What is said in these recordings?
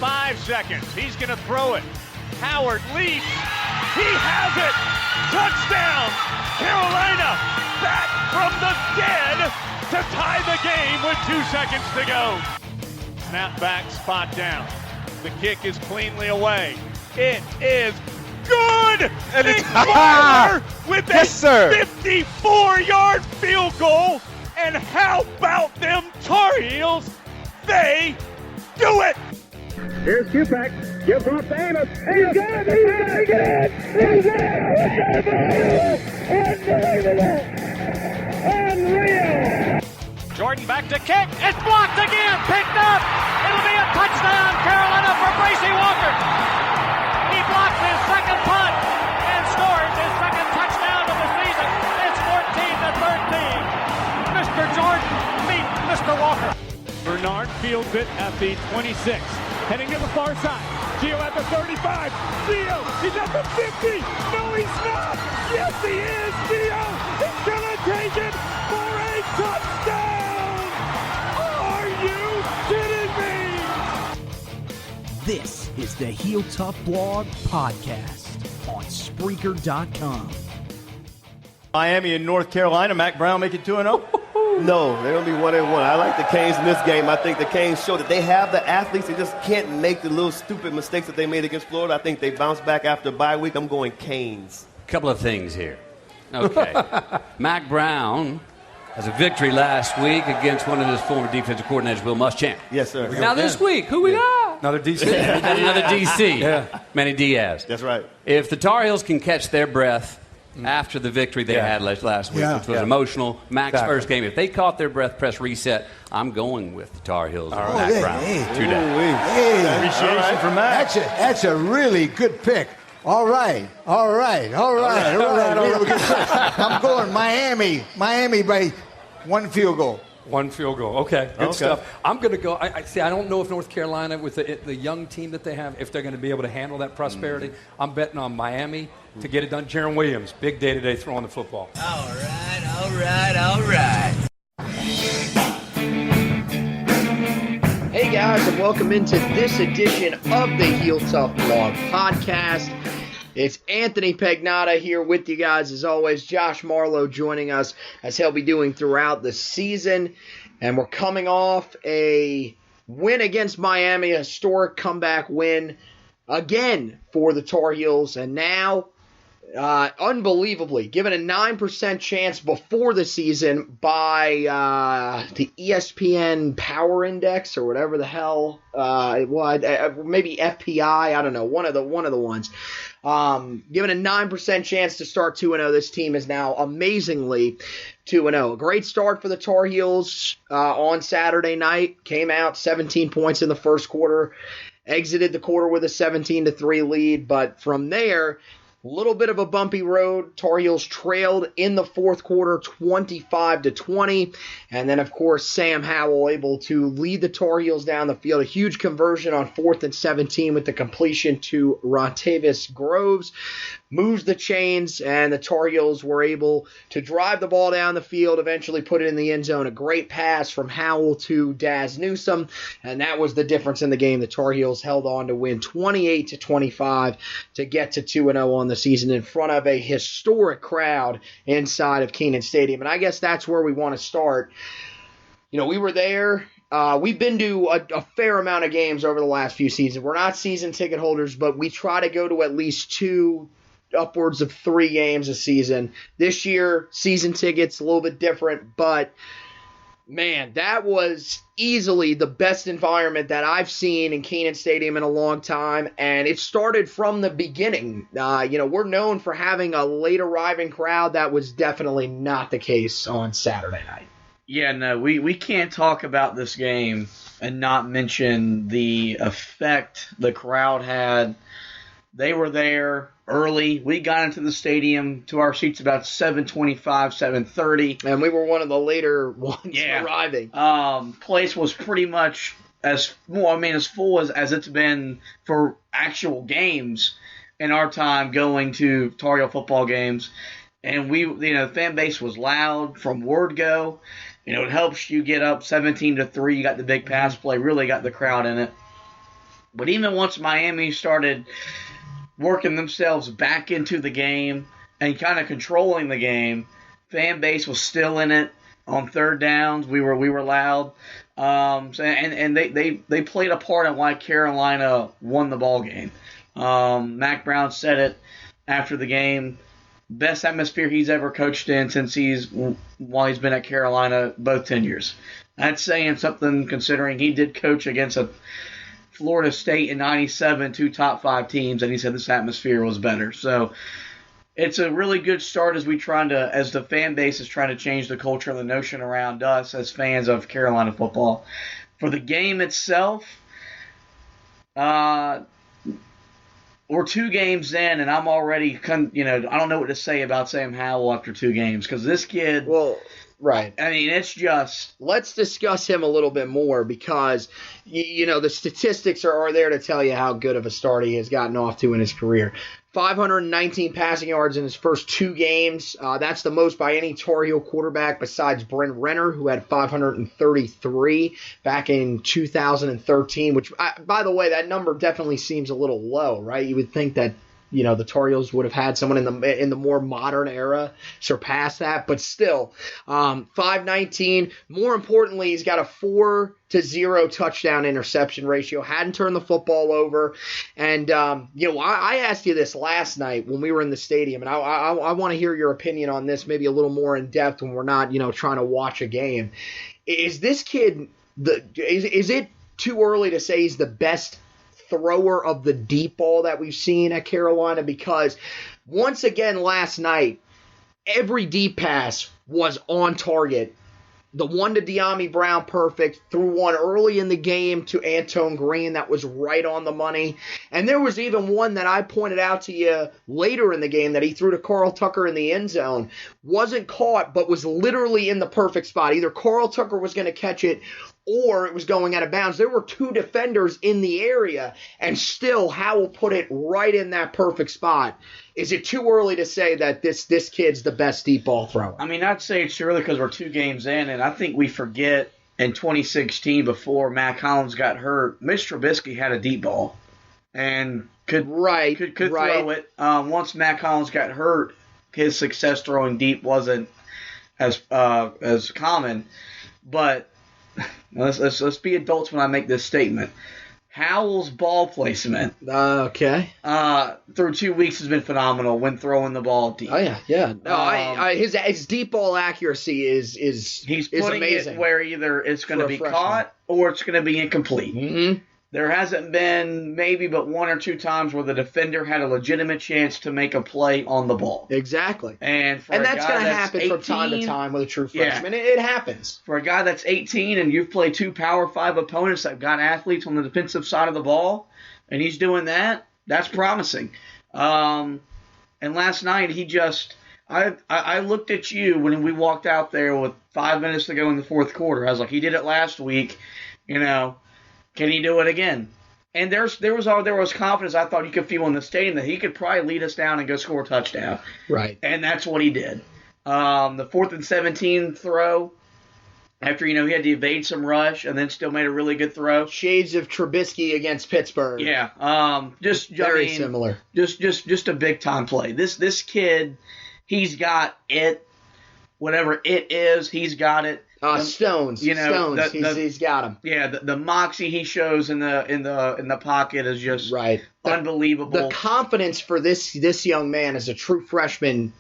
5 seconds. He's going to throw it. Howard leaps. He has it. Touchdown. Carolina back from the dead to tie the game with 2 seconds to go. Snap back, spot down. The kick is cleanly away. It is good. And Nick it's Weiler with a Yes, sir. 54-yard field goal. And how about them Tar Heels? They do it. Here's Kupak. Gives off to Amos. He's got it. He's got it. He's got it. Unbelievable. Unreal. Jordan back to kick. It's blocked again. Picked up. It'll be a touchdown, Carolina, for Bracy Walker. He blocks his second punt and scores his second touchdown of the season. It's 14-13. Mr. Jordan meet Mr. Walker. Bernard fields it at the 26. Heading to the far side. Gio at the 35. Gio, he's at the 50. No, he's not. Yes, he is. Gio is going to take it for a touchdown. Are you kidding me? This is the Heel Tough Blog Podcast on Spreaker.com. Miami and North Carolina. Mac Brown make it 2-0? No, they're going to be 1-1. I like the Canes in this game. I think the Canes show that they have the athletes. They just can't make the little stupid mistakes that they made against Florida. I think they bounce back after a bye week. I'm going Canes. Couple of things here. Okay. Mac Brown has a victory last week against one of his former defensive coordinators, Will Muschamp. Yes, sir. Now this week, who we got? Another DC. Another DC. Yeah. Manny Diaz. That's right. If the Tar Heels can catch their breath after the victory they had last week, which was emotional, Mac's first game, if they caught their breath, press reset, I'm going with the Tar Heels and Mac Brown today. Appreciation for Mac. That's a really good pick. All right. I'm going Miami by 1 field goal. 1 field goal. Okay, good stuff. I'm going to go. I don't know if North Carolina, with the young team that they have, if they're going to be able to handle that prosperity. I'm betting on Miami to get it done. Jaron Williams, big day today throwing the football. All right. Hey guys, and welcome into this edition of the Heel Tough Blog Podcast. It's Anthony Pagnotta here with you guys as always. Josh Marlowe joining us as he'll be doing throughout the season. And we're coming off a win against Miami, a historic comeback win again for the Tar Heels. And now, unbelievably, given a 9% chance before the season by the ESPN Power Index or whatever the hell it was, maybe FPI, I don't know, one of the ones. Given a 9% chance to start 2-0, this team is now amazingly 2-0. A great start for the Tar Heels on Saturday night. Came out 17 points in the first quarter. Exited the quarter with a 17-3 lead. But from there, a little bit of a bumpy road. Tar Heels trailed in the fourth quarter 25-20. And then, of course, Sam Howell able to lead the Tar Heels down the field. A huge conversion on 4th and 17 with the completion to Rontavious Groves. Moves the chains, and the Tar Heels were able to drive the ball down the field, eventually put it in the end zone. A great pass from Howell to Daz Newsome, and that was the difference in the game. The Tar Heels held on to win 28-25 to get to 2-0 on the season in front of a historic crowd inside of Kenan Stadium. And I guess that's where we want to start. You know, we were there. We've been to a fair amount of games over the last few seasons. We're not season ticket holders, but we try to go to at least 2, upwards of 3 games a season. This year, season tickets a little bit different, but man, that was easily the best environment that I've seen in Kenan Stadium in a long time, and it started from the beginning. We're known for having a late arriving crowd. That was definitely not the case on Saturday night. Yeah, no, we can't talk about this game and not mention the effect the crowd had. They were there early. We got into the stadium to our seats about 7:25, 7:30. And we were one of the later ones arriving. Place was pretty much as full as it's been for actual games in our time going to Tar Heel football games. And the fan base was loud from word go. It helps you get up 17-3. You got the big pass play, really got the crowd in it. But even once Miami started working themselves back into the game and kind of controlling the game, fan base was still in it on third downs. We were loud. And they played a part in why Carolina won the ball game. Mack Brown said it after the game. Best atmosphere he's ever coached in while he's been at Carolina, both tenures. That's saying something considering he did coach against a Florida State in '97, 2 top 5 teams, and he said this atmosphere was better. So it's a really good start as the fan base is trying to change the culture and the notion around us as fans of Carolina football. For the game itself, we're 2 games in, and I'm already, I don't know what to say about Sam Howell after 2 games because this kid. Well, right. I mean, it's just. Let's discuss him a little bit more because, the statistics are there to tell you how good of a start he has gotten off to in his career. 519 passing yards in his first 2 games. That's the most by any Tar Heel quarterback besides Brent Renner, who had 533 back in 2013, which, by the way, that number definitely seems a little low, right? You would think that, the Tar Heels would have had someone in the more modern era surpass that, but still, 519. More importantly, he's got a 4-0 touchdown interception ratio. Hadn't turned the football over, and I asked you this last night when we were in the stadium, and I want to hear your opinion on this, maybe a little more in depth when we're not trying to watch a game. Is this kid is it too early to say he's the best thrower of the deep ball that we've seen at Carolina? Because once again last night, every deep pass was on target. The one to De'Ami Brown, perfect. Threw one early in the game to Antone Green that was right on the money. And there was even one that I pointed out to you later in the game that he threw to Carl Tucker in the end zone. Wasn't caught, but was literally in the perfect spot. Either Carl Tucker was going to catch it or it was going out of bounds. There were 2 defenders in the area, and still Howell put it right in that perfect spot. Is it too early to say that this kid's the best deep ball thrower? I mean, I'd say it's too early because we're 2 games in, and I think we forget in 2016 before Mac Hollins got hurt, Mitch Trubisky had a deep ball and could throw it. Once Mac Hollins got hurt, his success throwing deep wasn't as common. But let's be adults when I make this statement. Howell's ball placement, through 2 weeks has been phenomenal when throwing the ball deep. Oh yeah. No, his deep ball accuracy is he's putting amazing. It where either it's going to be caught or it's going to be incomplete. Mm-hmm. There hasn't been maybe but 1 or 2 times where the defender had a legitimate chance to make a play on the ball. Exactly. And that's going to happen 18, from time to time with a true freshman. Yeah. It happens. For a guy that's 18 and you've played 2 Power 5 opponents that got athletes on the defensive side of the ball, and he's doing that, that's promising. And last night he just I looked at you when we walked out there with 5 minutes to go in the fourth quarter. I was like, he did it last week, Can he do it again? And there was confidence I thought you could feel in the stadium that he could probably lead us down and go score a touchdown. Right. And that's what he did. The 4th and 17 throw, after he had to evade some rush and then still made a really good throw. Shades of Trubisky against Pittsburgh. Yeah. Very similar. Just a big time play. This kid, he's got it. Whatever it is, he's got it. Stones. Stones. He's got him. Yeah, the moxie he shows in the pocket is just unbelievable. The confidence for this young man as a true freshman,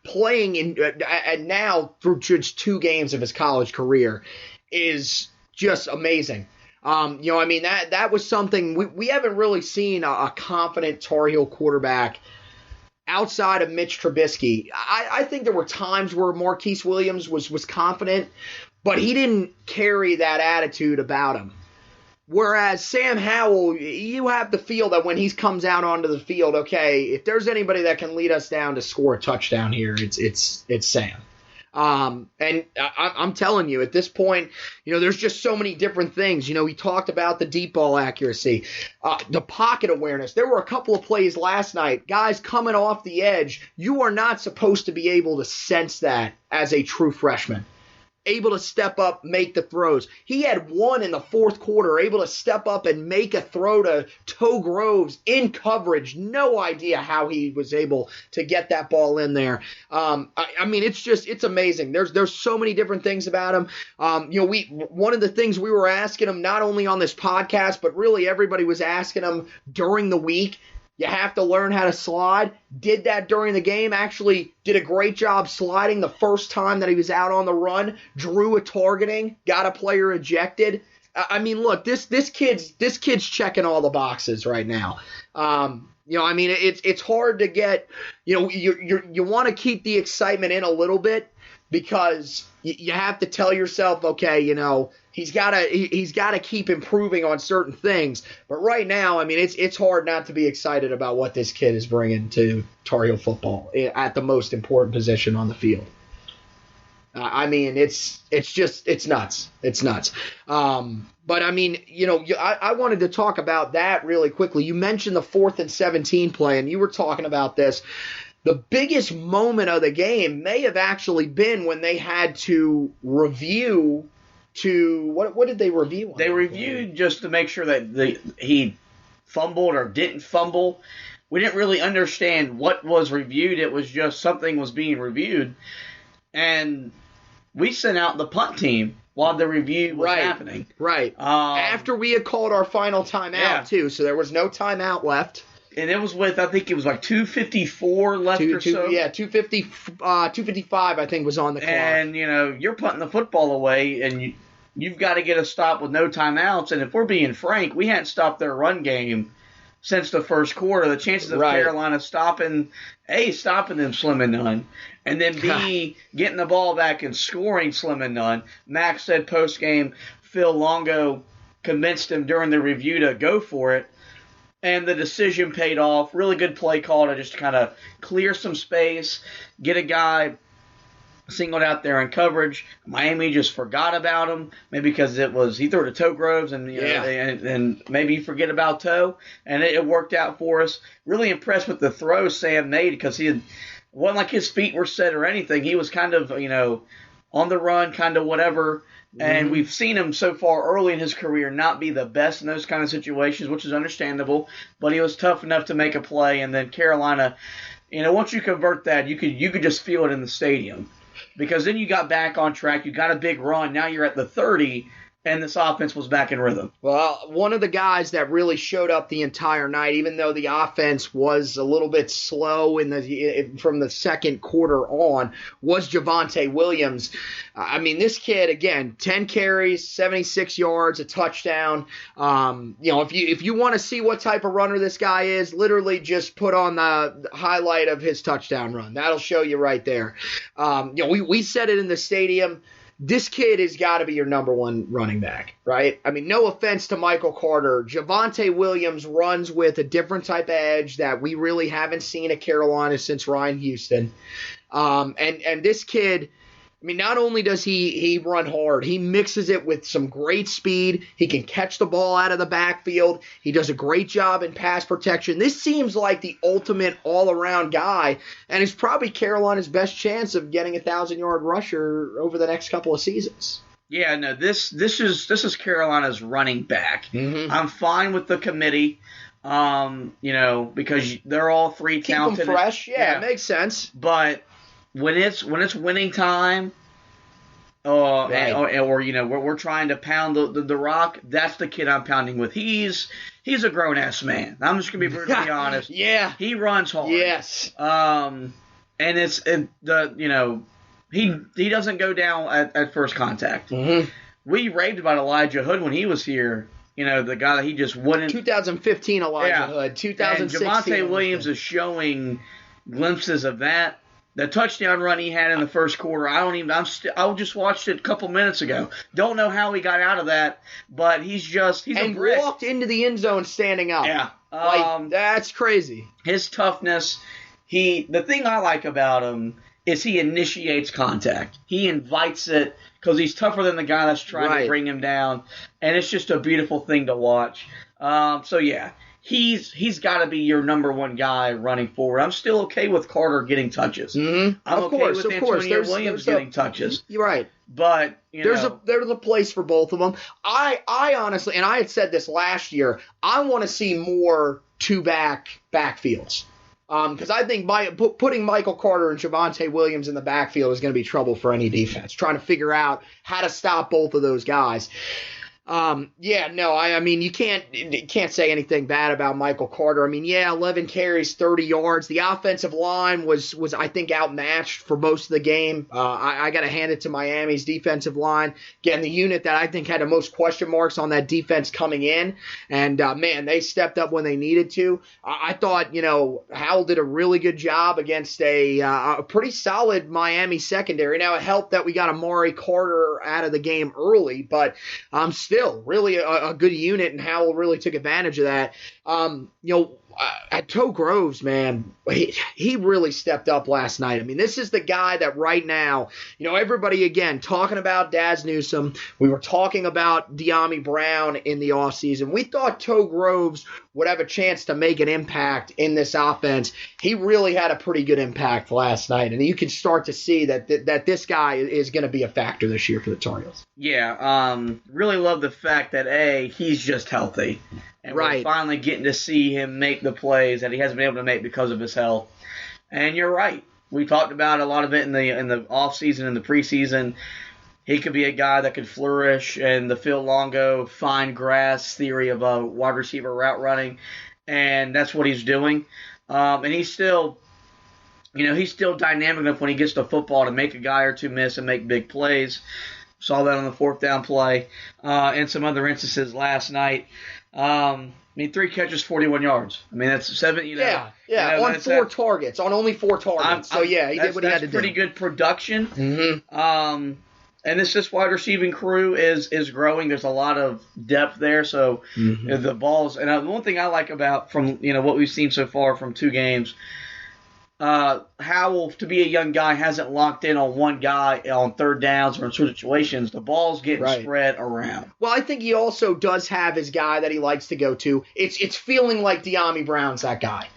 playing and now through just 2 games of his college career, is just amazing. That was something we haven't really seen a confident Tar Heel quarterback outside of Mitch Trubisky. I think there were times where Marquise Williams was confident, but he didn't carry that attitude about him. Whereas Sam Howell, you have the feel that when he comes out onto the field, okay, if there's anybody that can lead us down to score a touchdown here, it's Sam. And I'm telling you, at this point, there's just so many different things. We talked about the deep ball accuracy, the pocket awareness. There were a couple of plays last night, guys coming off the edge. You are not supposed to be able to sense that as a true freshman. able to step up, make the throws. He had one in the fourth quarter, able to step up and make a throw to Toe Groves in coverage. No idea how he was able to get that ball in there. I mean, it's amazing. There's so many different things about him. One of the things we were asking him, not only on this podcast, but really everybody was asking him during the week, you have to learn how to slide. Did that during the game. Actually did a great job sliding the first time that he was out on the run. Drew a targeting. Got a player ejected. I mean, look, this kid's checking all the boxes right now. I mean, it's hard to get. You want to keep the excitement in a little bit because you have to tell yourself, okay, he's got to keep improving on certain things. But right now, I mean, it's hard not to be excited about what this kid is bringing to Tar Heel football at the most important position on the field. I mean, it's nuts. It's nuts. But I mean, I wanted to talk about that really quickly. You mentioned the 4th and 17 play, and you were talking about this. The biggest moment of the game may have actually been when they had to review what did they review? They reviewed just to make sure that he fumbled or didn't fumble. We didn't really understand what was reviewed. It was just something was being reviewed. And we sent out the punt team while the review was happening. Right. After we had called our final timeout, too, so there was no timeout left. And it was with, I think it was like 2:54 left or so. Yeah, 2:55, I think, was on the clock. And, you're punting the football away, and you've got to get a stop with no timeouts. And if we're being frank, we hadn't stopped their run game since the first quarter. The chances of Carolina stopping them slim and none. And then B, getting the ball back and scoring slim and none. Max said post-game Phil Longo convinced him during the review to go for it. And the decision paid off. Really good play call to just kind of clear some space, get a guy singled out there in coverage. Miami just forgot about him, maybe because he threw it to Toe Groves, and and maybe you forget about Toe, and it worked out for us. Really impressed with the throw Sam made because it wasn't like his feet were set or anything. He was kind of on the run, kind of whatever. And we've seen him so far early in his career not be the best in those kind of situations, which is understandable. But he was tough enough to make a play. And then Carolina, once you convert that, you could just feel it in the stadium. Because then you got back on track. You got a big run. Now you're at the 30, and this offense was back in rhythm. Well, one of the guys that really showed up the entire night, even though the offense was a little bit slow from the second quarter on, was Javonte Williams. I mean, this kid, again, 10 carries, 76 yards, a touchdown. If you want to see what type of runner this guy is, literally just put on the highlight of his touchdown run. That'll show you right there. We said it in the stadium. This kid has got to be your number one running back, right? I mean, no offense to Michael Carter. Javonte Williams runs with a different type of edge that we really haven't seen at Carolina since Ryan Houston. And this kid, I mean, not only does he run hard, he mixes it with some great speed. He can catch the ball out of the backfield. He does a great job in pass protection. This seems like the ultimate all-around guy, and it's probably Carolina's best chance of getting a 1,000-yard rusher over the next couple of seasons. Yeah, no, this is Carolina's running back. Mm-hmm. I'm fine with the committee, because they're all three talented. Keep them fresh. Yeah, it makes sense. But when it's winning time, or we're trying to pound the rock, that's the kid I'm pounding with. He's a grown ass man. I'm just gonna be brutally honest. Yeah, he runs hard. Yes. And he doesn't go down at first contact. Mm-hmm. We raved about Elijah Hood when he was here. The guy that he just wouldn't. 2015 Elijah Hood. 2016. And Javonte Williams is showing glimpses of that. The touchdown run he had in the first quarter, I just watched it a couple minutes ago. Don't know how he got out of that, but he's and walked into the end zone standing up. Yeah. That's crazy. His toughness, the thing I like about him is he initiates contact. He invites it because he's tougher than the guy that's trying to bring him down, and it's just a beautiful thing to watch. he's got to be your number one guy running forward. I'm still okay with Carter getting touches. Mm-hmm. I'm okay with Antonio Williams getting touches. You're right. But there's a place for both of them. I honestly, and I had said this last year, I want to see more two-back backfields. Because I think putting Michael Carter and Javonte Williams in the backfield is going to be trouble for any defense, trying to figure out how to stop both of those guys. I mean, you can't say anything bad about Michael Carter. I mean, 11 carries, 30 yards. The offensive line was I think outmatched for most of the game. I got to hand it to Miami's defensive line. Again, the unit that I think had the most question marks on that defense coming in. And man, they stepped up when they needed to. I thought, Howell did a really good job against a pretty solid Miami secondary. Now it helped that we got Amari Carter out of the game early, but still really a good unit, and Howell really took advantage of that. At Toe Groves, man, he really stepped up last night. I mean, this is the guy that right now, everybody, again, talking about Daz Newsome. We were talking about De'Ami Brown in the offseason. We thought Toe Groves would have a chance to make an impact in this offense. He really had a pretty good impact last night, and you can start to see that this guy is going to be a factor this year for the Tar Heels. Yeah, really love the fact that, he's just healthy. And we're finally getting to see him make the plays that he hasn't been able to make because of his health. And you're right. We talked about a lot of it in the offseason and the preseason. He could be a guy that could flourish in the Phil Longo fine grass theory of a wide receiver route running, and that's what he's doing. And he's still dynamic enough when he gets the football to make a guy or two miss and make big plays. Saw that on the fourth down play and some other instances last night. 3 catches, 41 yards. I mean, that's 7. On 4 targets, on only 4 targets. He did what he had to do. That's pretty good production. Mm-hmm. And this wide receiving crew is growing. There's a lot of depth there. So the balls. And one thing I like about from what we've seen so far from 2 games. Howell, to be a young guy, hasn't locked in on one guy on third downs or in situations. The ball's getting spread around. Well, I think he also does have his guy that he likes to go to. It's feeling like De'Ami Brown's that guy.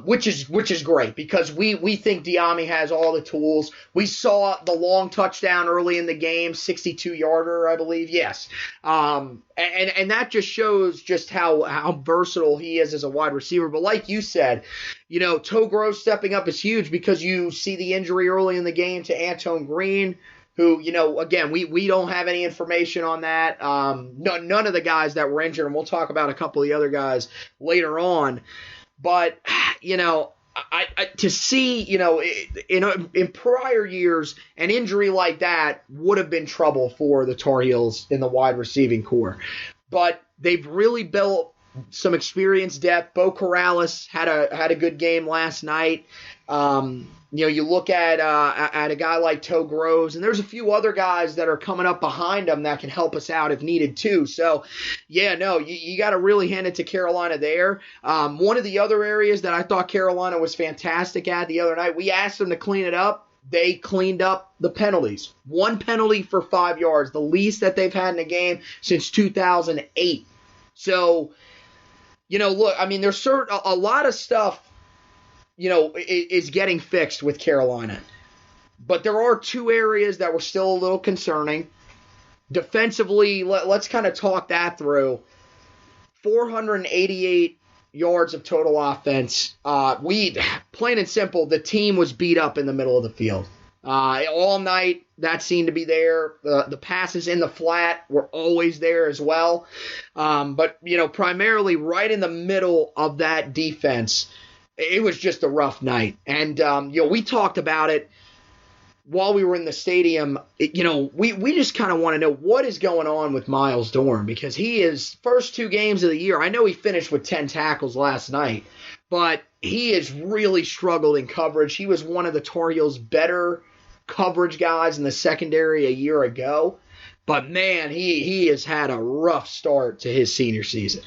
Which is great because we think De'Ami has all the tools. We saw the long touchdown early in the game, 62-yarder, I believe. Yes. And that just shows just how versatile he is as a wide receiver. But like you said, Toe Groves stepping up is huge because you see the injury early in the game to Antoine Green, who, again, we don't have any information on that. None of the guys that were injured, and we'll talk about a couple of the other guys later on. But, to see, in prior years, an injury like that would have been trouble for the Tar Heels in the wide receiving core. But they've really built some experience depth. Bo Corrales had a good game last night. You look at a guy like Toe Groves, and there's a few other guys that are coming up behind him that can help us out if needed too. So, you got to really hand it to Carolina there. One of the other areas that I thought Carolina was fantastic at the other night, we asked them to clean it up. They cleaned up the penalties. 1 penalty for 5 yards, the least that they've had in a game since 2008. So, look, I mean, there's a lot of stuff is getting fixed with Carolina. But there are 2 areas that were still a little concerning. Defensively, let's kind of talk that through. 488 yards of total offense. Plain and simple, the team was beat up in the middle of the field. All night, that seemed to be there. The passes in the flat were always there as well. But, primarily right in the middle of that defense, it was just a rough night. And, we talked about it while we were in the stadium. We just kind of want to know what is going on with Miles Dorn, because he is first 2 games of the year. I know he finished with 10 tackles last night, but he has really struggled in coverage. He was one of the Tar Heels' better coverage guys in the secondary a year ago. But, man, he has had a rough start to his senior season.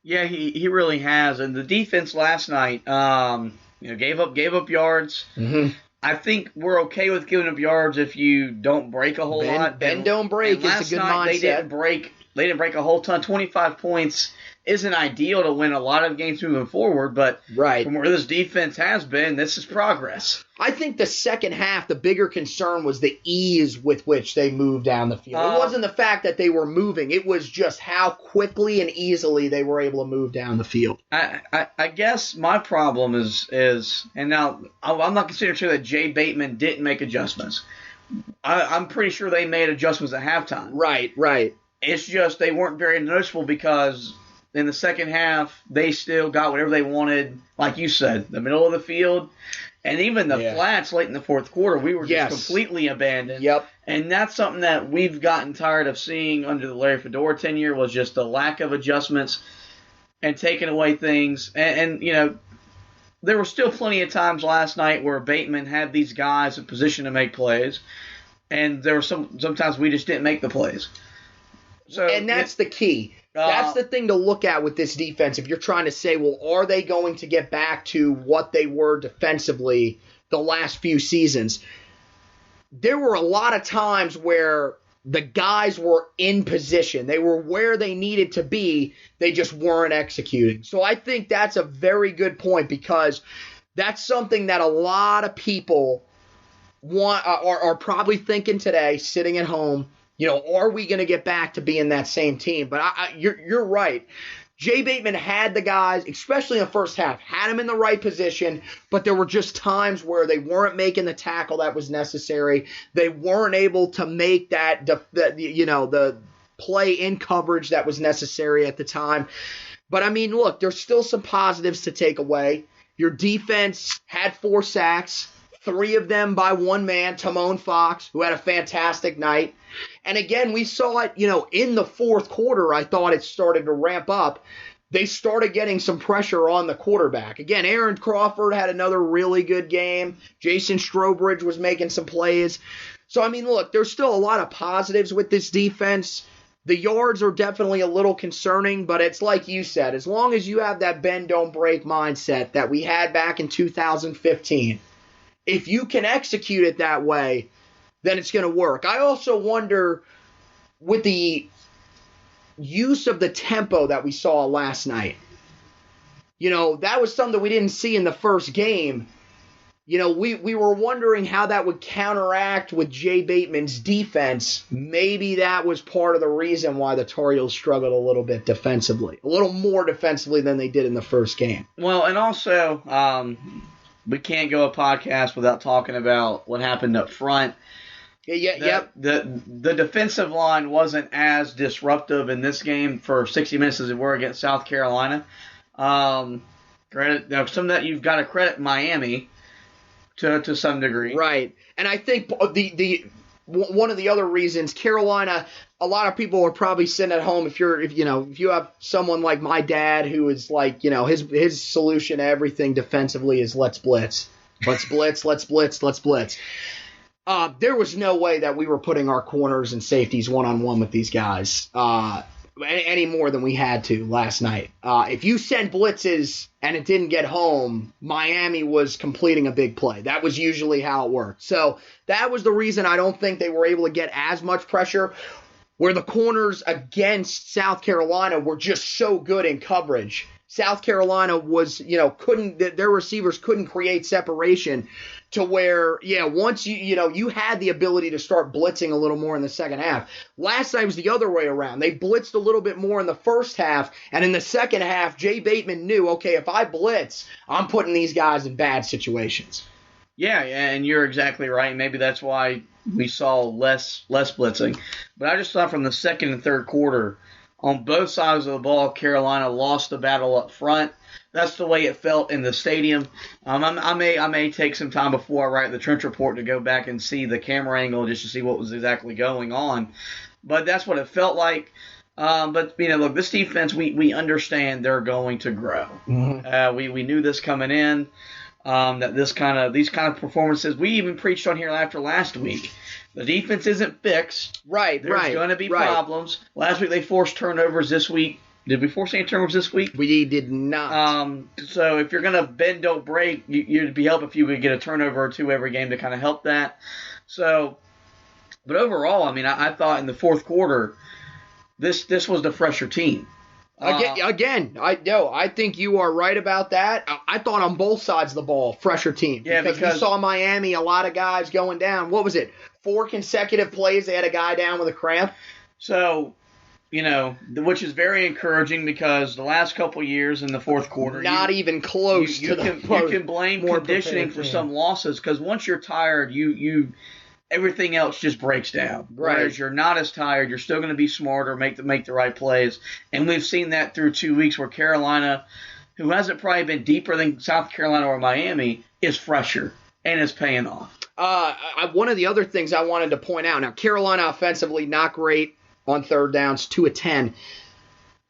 Yeah, he really has. And the defense last night, gave up yards. Mm-hmm. I think we're okay with giving up yards if you don't break a whole lot. Bend don't break is a good mindset. They didn't break a whole ton. 25 points isn't ideal to win a lot of games moving forward, but right. from where this defense has been, this is progress. I think the second half, the bigger concern was the ease with which they moved down the field. It wasn't the fact that they were moving. It was just how quickly and easily they were able to move down the field. I guess my problem is, and now I'm not considering sure that Jay Bateman didn't make adjustments. I'm pretty sure they made adjustments at halftime. Right. It's just they weren't very noticeable because in the second half, they still got whatever they wanted, like you said, the middle of the field. And even the flats late in the fourth quarter, we were just completely abandoned. Yep. And that's something that we've gotten tired of seeing under the Larry Fedora tenure, was just the lack of adjustments and taking away things. And you know, there were still plenty of times last night where Bateman had these guys in position to make plays, and there were sometimes we just didn't make the plays. So, and that's the key. That's the thing to look at with this defense. If you're trying to say, well, are they going to get back to what they were defensively the last few seasons? There were a lot of times where the guys were in position. They were where they needed to be. They just weren't executing. So I think that's a very good point, because that's something that a lot of people are probably thinking today, sitting at home. You know, are we going to get back to being that same team? But you're right. Jay Bateman had the guys, especially in the first half, had them in the right position, but there were just times where they weren't making the tackle that was necessary. They weren't able to make the play in coverage that was necessary at the time. But, I mean, look, there's still some positives to take away. Your defense had 4 sacks, 3 of them by one man, Timon Fox, who had a fantastic night. And again, we saw it, in the fourth quarter. I thought it started to ramp up. They started getting some pressure on the quarterback. Again, Aaron Crawford had another really good game. Jason Strowbridge was making some plays. So, I mean, look, there's still a lot of positives with this defense. The yards are definitely a little concerning, but it's like you said, as long as you have that bend, don't break mindset that we had back in 2015, if you can execute it that way, then it's going to work. I also wonder, with the use of the tempo that we saw last night, that was something we didn't see in the first game. We were wondering how that would counteract with Jay Bateman's defense. Maybe that was part of the reason why the Tar Heels struggled a little bit defensively, a little more defensively than they did in the first game. Well, and also, we can't go a podcast without talking about what happened up front. Yep. The defensive line wasn't as disruptive in this game for 60 minutes as it were against South Carolina. Some that you've got to credit Miami to some degree, right? And I think the one of the other reasons, Carolina, a lot of people are probably sitting at home. If you have someone like my dad who is like, his solution to everything defensively is let's blitz. Let's blitz, let's blitz, let's blitz. There was no way that we were putting our corners and safeties one-on-one with these guys any more than we had to last night. If you sent blitzes and it didn't get home, Miami was completing a big play. That was usually how it worked. So that was the reason I don't think they were able to get as much pressure, where the corners against South Carolina were just so good in coverage. South Carolina was, their receivers couldn't create separation to where, once you had the ability to start blitzing a little more in the second half. Last night was the other way around. They blitzed a little bit more in the first half, and in the second half, Jay Bateman knew, okay, if I blitz, I'm putting these guys in bad situations. Yeah, and you're exactly right. Maybe that's why we saw less blitzing. But I just thought from the second and third quarter, on both sides of the ball, Carolina lost the battle up front. That's the way it felt in the stadium. I may take some time before I write the trench report to go back and see the camera angle just to see what was exactly going on. But that's what it felt like. But look, this defense, we understand they're going to grow. Mm-hmm. We knew this coming in. That these kind of performances, we even preached on here after last week. The defense isn't fixed. Right. There's going to be problems. Last week they forced turnovers. This week, did we force any turnovers this week? We did not. So if you're going to bend, don't break, you'd be helpful if you would get a turnover or two every game to kind of help that. So, but overall, I thought in the fourth quarter, this was the fresher team. I think you are right about that. I thought on both sides of the ball, fresher team. Yeah, because we saw Miami, a lot of guys going down. What was it? 4 consecutive plays, they had a guy down with a cramp. So, which is very encouraging because the last couple years in the fourth quarter, not even close you can blame conditioning for some losses because once you're tired, you everything else just breaks down. Right. Whereas you're not as tired, you're still going to be smarter, make the right plays, and we've seen that through 2 weeks where Carolina, who hasn't probably been deeper than South Carolina or Miami, is fresher and is paying off. One of the other things I wanted to point out, now Carolina offensively not great on third downs, 2 of 10,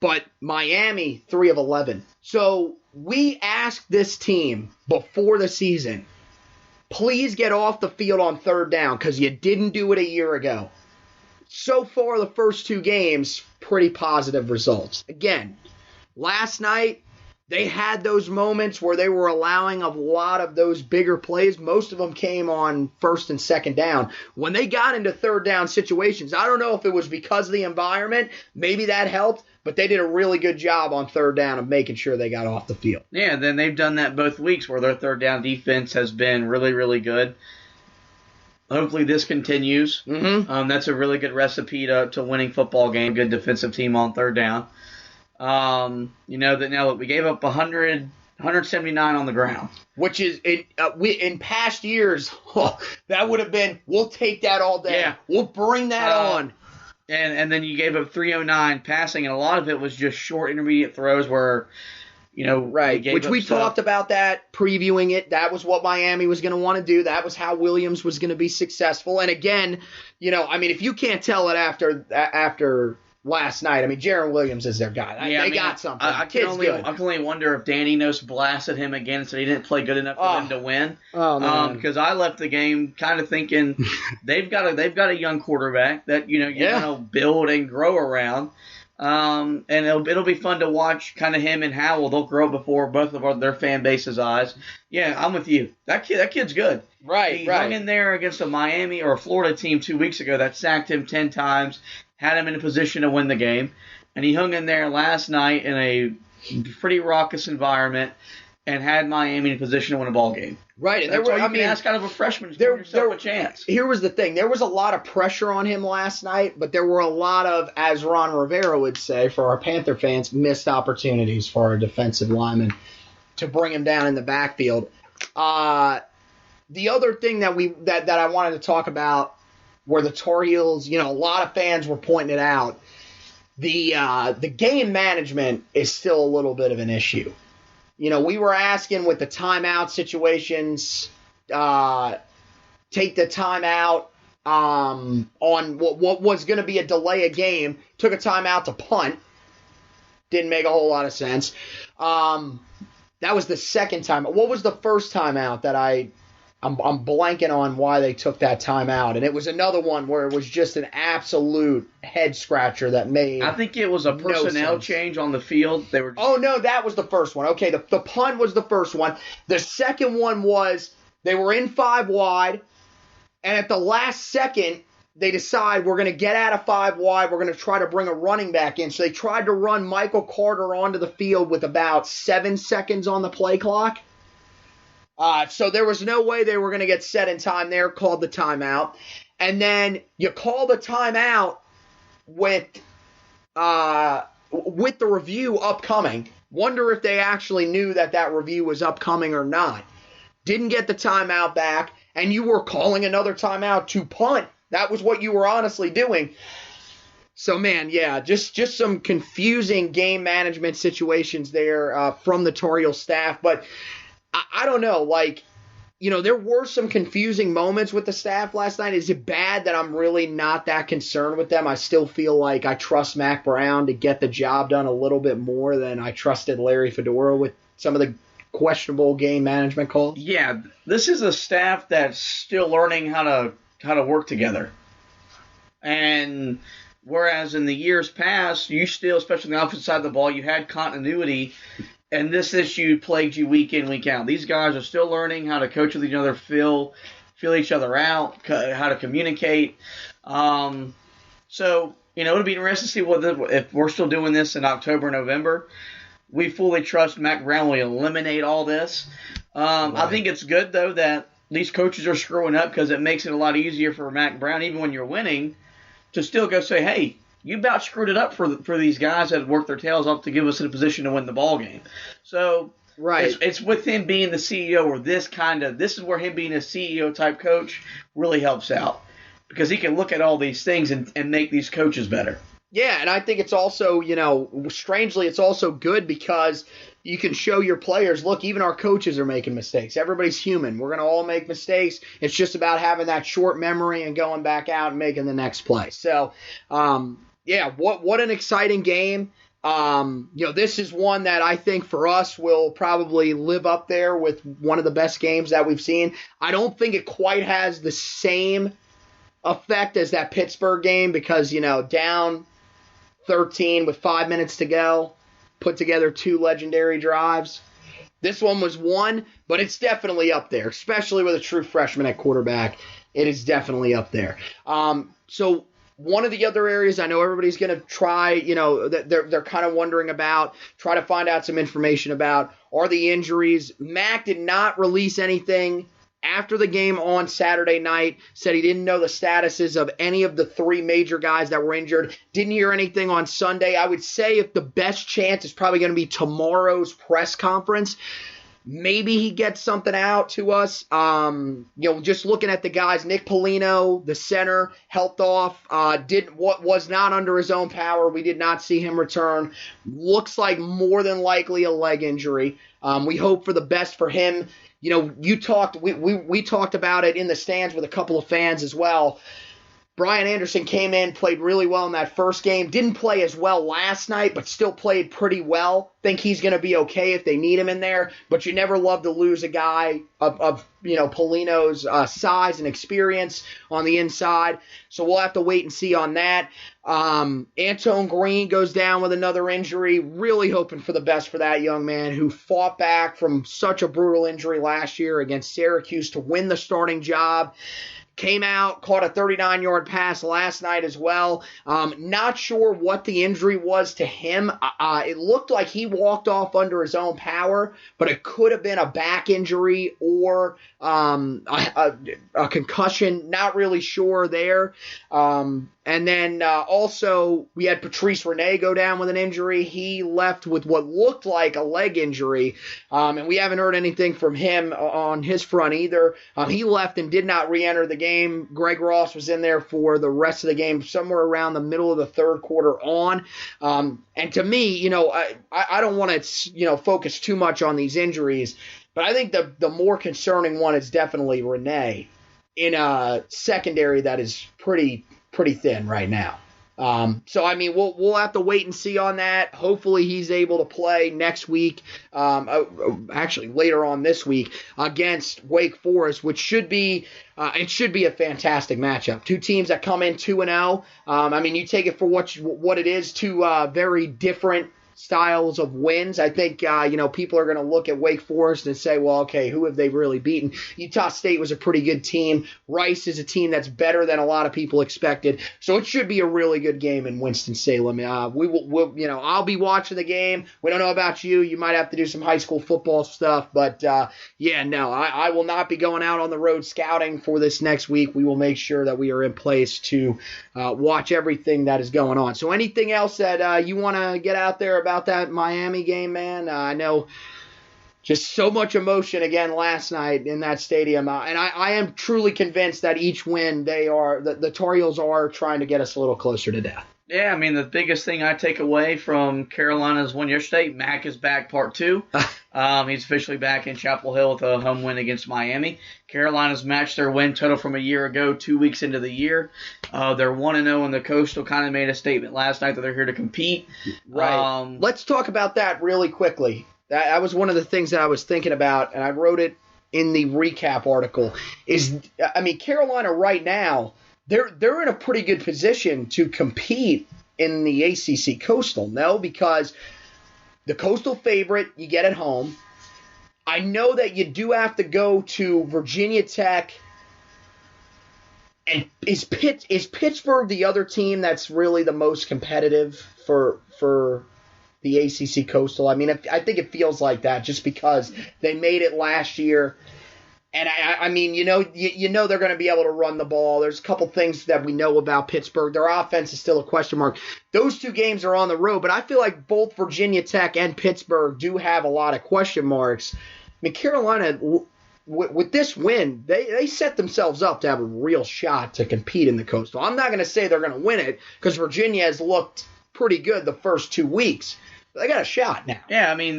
but Miami 3 of 11. So we asked this team before the season, please get off the field on third down because you didn't do it a year ago. So far, the first 2 games, pretty positive results. Again, last night, they had those moments where they were allowing a lot of those bigger plays. Most of them came on first and second down. When they got into third down situations, I don't know if it was because of the environment. Maybe that helped. But they did a really good job on third down of making sure they got off the field. Yeah, then they've done that both weeks where their third down defense has been really, really good. Hopefully this continues. Mm-hmm. That's a really good recipe to winning football game, good defensive team on third down. We gave up 179 on the ground. Which is, in past years, that would have been, we'll take that all day. Yeah. We'll bring that on. And then you gave up 309 passing, and a lot of it was just short intermediate throws where, right. Which we talked about that, previewing it. That was what Miami was going to want to do. That was how Williams was going to be successful. And again, if you can't tell it after last night, Jaron Williams is their guy. They got something. I can only wonder if Danny Nose blasted him again and said he didn't play good enough for them to win. Oh, man. Because I left the game kind of thinking they've got a young quarterback that you're going to build and grow around. And it'll be fun to watch kind of him and Howell. They'll grow up before both of their fan base's eyes. Yeah, I'm with you. That kid's good. Right, he hung in there against a Miami or a Florida team 2 weeks ago that sacked him 10 times. Had him in a position to win the game, and he hung in there last night in a pretty raucous environment and had Miami in a position to win a ball game. Right, and that's kind of a freshman. Give yourself a chance. Here was the thing: there was a lot of pressure on him last night, but there were a lot of, as Ron Rivera would say, for our Panther fans, missed opportunities for our defensive linemen to bring him down in the backfield. The other thing that I wanted to talk about where the Tar Heels, a lot of fans were pointing it out, the game management is still a little bit of an issue. We were asking with the timeout situations, take the timeout on what was going to be a delay of game, took a timeout to punt. Didn't make a whole lot of sense. That was the second time. What was the first timeout that I'm blanking on why they took that timeout, and it was another one where it was just an absolute head scratcher that made. I think it was a personnel change on the field. They were. Oh no, that was the first one. Okay, the punt was the first one. The second one was they were in 5 wide, and at the last second they decide we're going to get out of 5 wide. We're going to try to bring a running back in. So they tried to run Michael Carter onto the field with about 7 seconds on the play clock. So there was no way they were going to get set in time there, called the timeout. And then you call the timeout with the review upcoming. Wonder if they actually knew that review was upcoming or not. Didn't get the timeout back, and you were calling another timeout to punt. That was what you were honestly doing. So, man, yeah, just some confusing game management situations there from the Tar Heel staff. But I don't know, there were some confusing moments with the staff last night. Is it bad that I'm really not that concerned with them? I still feel like I trust Mack Brown to get the job done a little bit more than I trusted Larry Fedora with some of the questionable game management calls. Yeah, this is a staff that's still learning how to work together. And whereas in the years past, you still, especially on the offensive side of the ball, you had continuity. And this issue plagued you week in, week out. These guys are still learning how to coach with each other, feel each other out, how to communicate. So, it'll be interesting to see if we're still doing this in October, November. We fully trust Mack Brown will eliminate all this. I think it's good, though, that these coaches are screwing up because it makes it a lot easier for Mack Brown, even when you're winning, to still go say, hey, you about screwed it up for these guys that worked their tails off to give us in a position to win the ball game. So right, it's with him being the CEO, or this is where him being a CEO type coach really helps out, because he can look at all these things and make these coaches better. Yeah, and I think it's also, strangely, it's also good because you can show your players, look, even our coaches are making mistakes. Everybody's human. We're going to all make mistakes. It's just about having that short memory and going back out and making the next play. So, what an exciting game. This is one that I think for us will probably live up there with one of the best games that we've seen. I don't think it quite has the same effect as that Pittsburgh game because, down 13 with 5 minutes to go, put together 2 legendary drives. This one was 1, but it's definitely up there, especially with a true freshman at quarterback. It is definitely up there. So one of the other areas I know everybody's going to try, that they're kind of wondering about, try to find out some information about, are the injuries. Mack did not release anything after the game on Saturday night, said he didn't know the statuses of any of the 3 major guys that were injured. Didn't hear anything on Sunday. I would say if the best chance is probably going to be tomorrow's press conference. Maybe he gets something out to us. Just looking at the guys, Nick Polino, the center, helped off. What was not under his own power. We did not see him return. Looks like more than likely a leg injury. We hope for the best for him. We talked about it in the stands with a couple of fans as well. Brian Anderson came in, played really well in that first game. Didn't play as well last night, but still played pretty well. Think he's going to be okay if they need him in there. But you never love to lose a guy of Polino's size and experience on the inside. So we'll have to wait and see on that. Antone Green goes down with another injury. Really hoping for the best for that young man who fought back from such a brutal injury last year against Syracuse to win the starting job. Came out, caught a 39-yard pass last night as well. Not sure what the injury was to him. It looked like he walked off under his own power, but it could have been a back injury or a concussion. Not really sure there. And then also we had Patrice Rene go down with an injury. He left with what looked like a leg injury, and we haven't heard anything from him on his front either. He left and did not re-enter the game. Greg Ross was in there for the rest of the game, somewhere around the middle of the third quarter on. And to me, I don't want to focus too much on these injuries, but I think the more concerning one is definitely Rene in a secondary that is pretty thin right now. So, we'll have to wait and see on that. Hopefully he's able to play next week, actually later on this week, against Wake Forest, which should be a fantastic matchup. 2 teams that come in 2-0. You take it for what it is, 2 very different styles of wins. I think, people are going to look at Wake Forest and say, well, okay, who have they really beaten? Utah State was a pretty good team. Rice is a team that's better than a lot of people expected. So it should be a really good game in Winston-Salem. I'll be watching the game. We don't know about you. You might have to do some high school football stuff, but I will not be going out on the road scouting for this next week. We will make sure that we are in place to watch everything that is going on. So anything else that you want to get out there about that Miami game, man? I know just so much emotion again last night in that stadium. And I am truly convinced that each win, the Tar Heels are trying to get us a little closer to death. Yeah, the biggest thing I take away from Carolina's win yesterday, Mack is back part 2. He's officially back in Chapel Hill with a home win against Miami. Carolina's matched their win total from a year ago, 2 weeks into the year. They're 1-0, and the Coastal kind of made a statement last night that they're here to compete. Right. Let's talk about that really quickly. That was one of the things that I was thinking about, and I wrote it in the recap article. Carolina right now, they're in a pretty good position to compete in the ACC Coastal, no? Because the Coastal favorite you get at home. I know that you do have to go to Virginia Tech And is Pittsburgh the other team that's really the most competitive for the ACC Coastal? I mean, I think it feels like that just because they made it last year. And I mean, you know they're going to be able to run the ball. There's a couple things that we know about Pittsburgh. Their offense is still a question mark. Those two games are on the road, but I feel like both Virginia Tech and Pittsburgh do have a lot of question marks. I mean, Carolina, with this win, they set themselves up to have a real shot to compete in the Coastal. I'm not going to say they're going to win it because Virginia has looked pretty good the first 2 weeks. But they got a shot now. Yeah, I mean,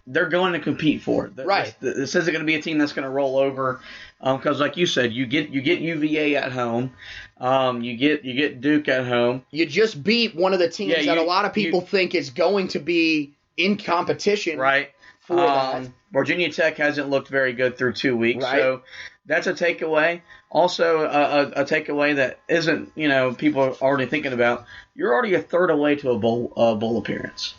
they're going to compete for it. Right. This isn't going to be a team that's going to roll over because, like you said, you get UVA at home, you get Duke at home. You just beat one of the teams that a lot of people think is going to be in competition. Right. For that. Virginia Tech hasn't looked very good through 2 weeks, right. So that's a takeaway. Also, a takeaway that isn't people are already thinking about. You're already a third away to a bowl appearance.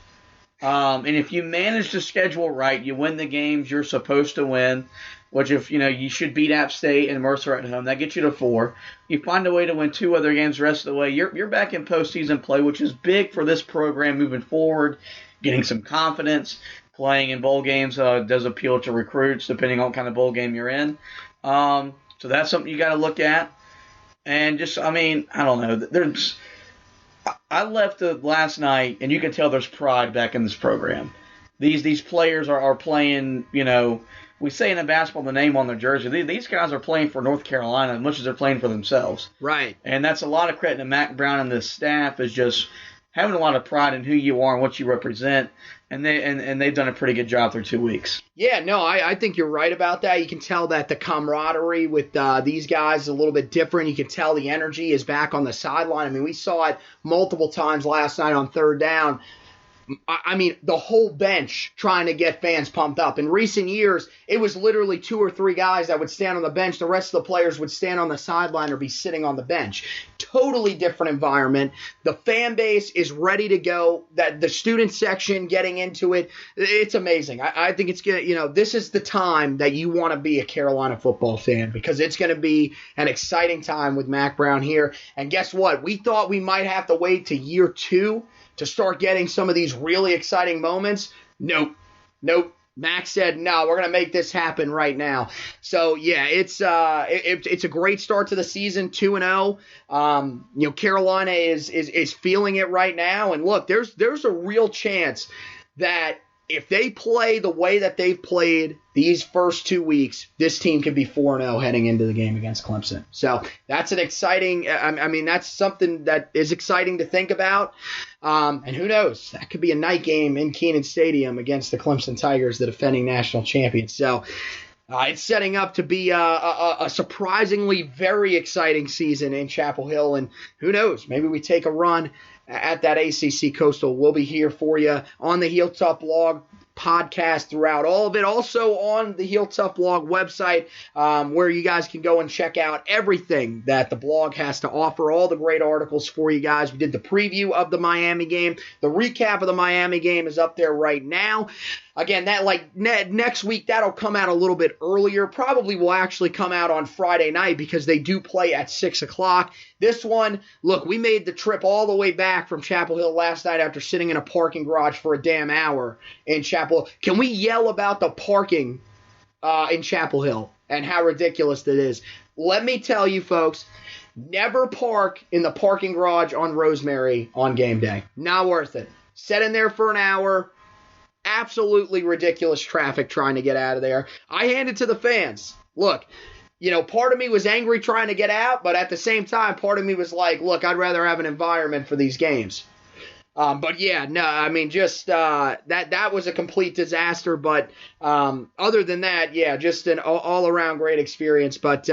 And if you manage the schedule right, you win the games you're supposed to win, which if you should beat App State and Mercer at home, that gets you to 4. You find a way to win 2 other games the rest of the way, you're back in postseason play, which is big for this program moving forward, getting some confidence. Playing in bowl games does appeal to recruits depending on what kind of bowl game you're in. So that's something you got to look at. And just, I don't know. I left last night, and you can tell there's pride back in this program. These players are playing, we say in basketball the name on their jersey. These guys are playing for North Carolina as much as they're playing for themselves. Right. And that's a lot of credit to Mack Brown and this staff is just having a lot of pride in who you are and what you represent. And they've done a pretty good job through 2 weeks. Yeah, no, I think you're right about that. You can tell that the camaraderie with these guys is a little bit different. You can tell the energy is back on the sideline. I mean, we saw it multiple times last night on third down. I mean, the whole bench trying to get fans pumped up. In recent years, it was literally 2 or 3 guys that would stand on the bench. The rest of the players would stand on the sideline or be sitting on the bench. Totally different environment. The fan base is ready to go. That the student section getting into it, it's amazing. I think it's good. This is the time that you want to be a Carolina football fan because it's going to be an exciting time with Mack Brown here. And guess what? We thought we might have to wait to year 2 to start getting some of these really exciting moments. Nope. Max said, no, we're going to make this happen right now. So, yeah, it's a great start to the season, 2-0. Carolina is feeling it right now. And, look, there's a real chance that if they play the way that they've played these first 2 weeks, this team could be 4-0 heading into the game against Clemson. So that's an exciting that's something that is exciting to think about. And who knows? That could be a night game in Kenan Stadium against the Clemson Tigers, the defending national champions. So it's setting up to be a surprisingly very exciting season in Chapel Hill. And who knows? Maybe we take a run at that ACC Coastal. We'll be here for you on the Heel Tough Blog podcast throughout all of it. Also on the Heel Tough Blog website, where you guys can go and check out everything that the blog has to offer, all the great articles for you guys. We did the preview of the Miami game. The recap of the Miami game is up there right now. Again, that next week, that'll come out a little bit earlier. Probably will actually come out on Friday night because they do play at 6 o'clock. This one, look, we made the trip all the way back from Chapel Hill last night after sitting in a parking garage for a damn hour in Chapel Hill. Can we yell about the parking in Chapel Hill and how ridiculous that is? Let me tell you, folks, never park in the parking garage on Rosemary on game day. Not worth it. Sit in there for an hour. Absolutely ridiculous traffic trying to get out of there. I hand it to the fans. Look, part of me was angry trying to get out, but at the same time, part of me was like, look, I'd rather have an environment for these games. But yeah, no, I mean, just that was a complete disaster. But other than that, yeah, just an all-around great experience. But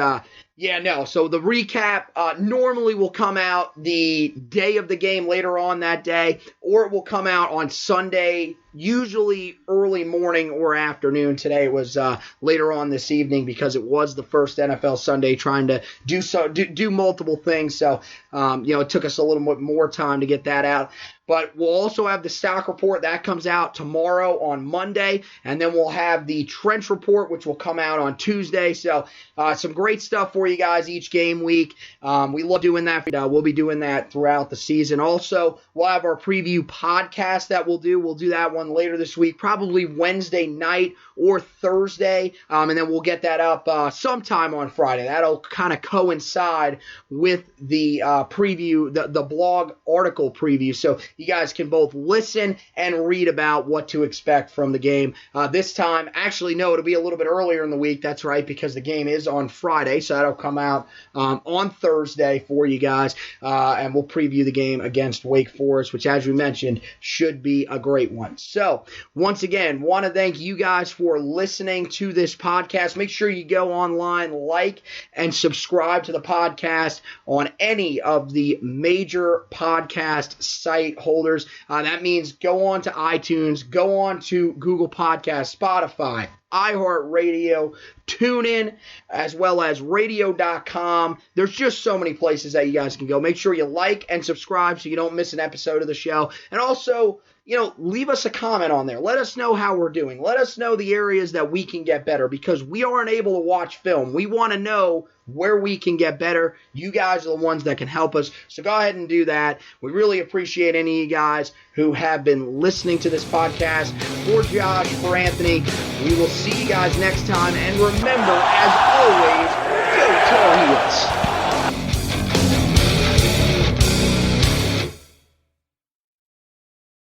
yeah, no, so the recap normally will come out the day of the game later on that day, or it will come out on Sunday usually early morning or afternoon. Today it was later on this evening because it was the first NFL Sunday, trying to do multiple things. So, it took us a little bit more time to get that out. But we'll also have the stock report that comes out tomorrow on Monday, and then we'll have the trench report, which will come out on Tuesday. So some great stuff for you guys each game week. We love doing that. We'll be doing that throughout the season. Also, we'll have our preview podcast that we'll do. We'll do that one later this week, probably Wednesday night or Thursday, and then we'll get that up sometime on Friday. That'll kind of coincide with the preview, the blog article preview. So you guys can both listen and read about what to expect from the game. This time, actually, no, it'll be a little bit earlier in the week. That's right, because the game is on Friday, so that'll come out on Thursday for you guys, and we'll preview the game against Wake Forest, which, as we mentioned, should be a great one. So, once again, want to thank you guys for listening to this podcast. Make sure you go online, like, and subscribe to the podcast on any of the major podcast site holders. That means go on to iTunes, go on to Google Podcasts, Spotify, iHeartRadio, TuneIn, as well as radio.com. There's just so many places that you guys can go. Make sure you like and subscribe so you don't miss an episode of the show. And also, leave us a comment on there. Let us know how we're doing. Let us know the areas that we can get better, because we aren't able to watch film. We want to know where we can get better. You guys are the ones that can help us. So go ahead and do that. We really appreciate any of you guys who have been listening to this podcast. For Josh, for Anthony, we will see you guys next time. And remember, as always, go Tar Heels.